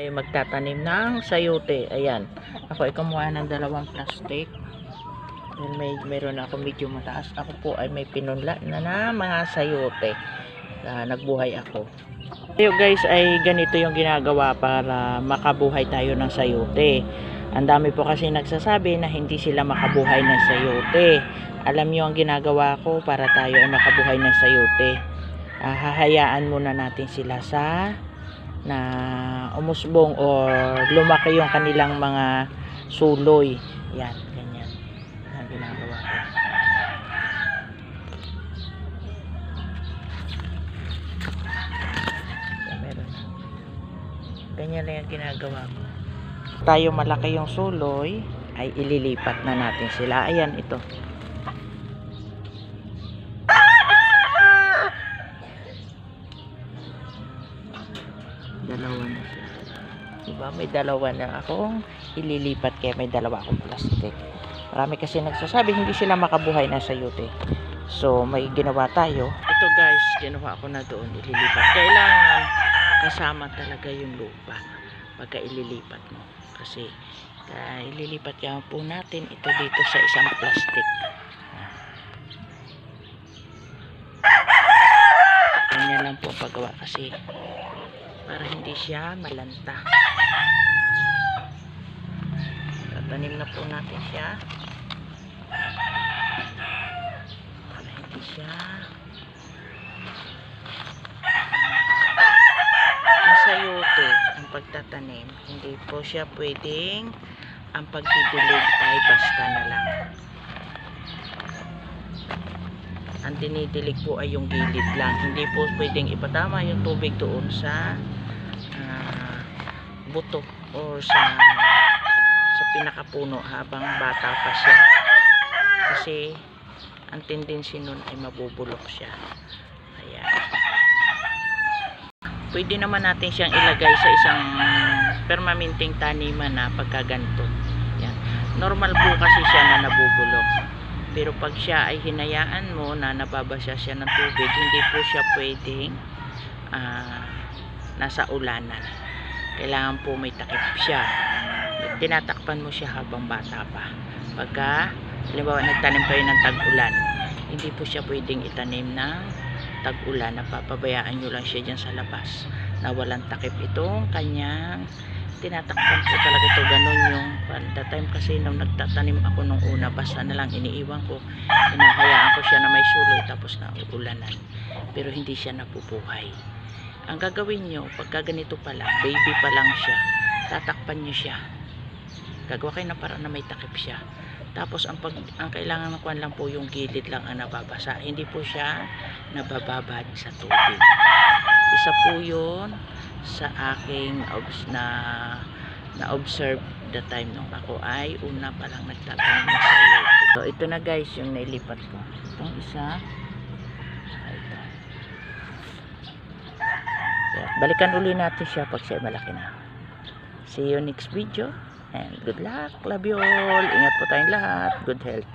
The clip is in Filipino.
Ay magtatanim ng sayote. Ayan. Ako ay kumuha ng dalawang plastic. Meron ako medyo mataas. Ako po ay may pinunla na mga sayote. Nagbuhay ako. Tayo guys ay ganito yung ginagawa para makabuhay tayo ng sayote. Ang dami po kasi nagsasabi na hindi sila makabuhay ng sayote. Alam nyo ang ginagawa ko para tayo ay makabuhay ng sayote. Hahayaan muna natin sila na umusbong or lumaki yung kanilang mga suloy. Yan, ganyan. Yan ginagawa ko. Yan, meron na. Ganyan lang yung ginagawa ko. Tayo malaki yung suloy, ay ililipat na natin sila. Ayan, ito. Dalawa na siya. Diba? May dalawa na akong ililipat kaya may dalawa akong plastic. Marami kasi nagsasabi hindi sila makabuhay na sayote. So may ginawa tayo. Ito guys, ginawa ko na doon ililipat. Kailangan kasama talaga yung lupa pagka ililipat mo. Kasi ililipat yan po natin ito dito sa isang plastic. Ganyan lang po paggawa kasi para hindi siya malanta. Tatanim na po natin siya para hindi siya sayote. Ang pagtatanim hindi po siya pwedeng ang pagdidilig ay basta na lang. Ang dinidilig po ay yung gilid lang, hindi po pwedeng ipatama yung tubig doon sa buto o sa pinakapuno habang bata pa siya, kasi ang tendency nun ay mabubulok siya. Ayan. Pwede naman natin siyang ilagay sa isang permanenteng taniman na pagkaganto. Yan. Normal po kasi siya na nabubulok, pero pag siya ay hinayaan mo na nababasa siya ng tubig, hindi po siya pwedeng nasa ulanan. Kailangan po may takip siya. Tinatakpan mo siya habang bata pa. Pagka halimbawa nagtanim kayo ng tag-ulan, hindi po siya pwedeng itanim ng tag-ulan. Napapabayaan nyo lang siya dyan sa labas na walang takip. Itong kanyang tinatakpan po talaga ito. Ganun yung that time kasi nung nagtatanim ako nung una, basta na lang iniiwan ko, hinahayaan ko siya na may suloy tapos na uulanan, pero hindi siya napupuhay. Ang gagawin nyo pagka ganito pa lang, baby pa lang siya, tatakpan nyo siya, gagawa kayo na para na may takip siya. Tapos ang kailangan nakuha lang po yung gilid lang ang nababasa, hindi po siya nabababad sa tubig. Isa po yun sa aking na-observe the time nung ako ay una pa lang nagtatanim ng sayote. So ito na guys yung nailipat ko. Itong isa. Ito. Balikan uli natin siya pag siya malaki na. See you next video and good luck. Love you all. Ingat po tayong lahat. Good health.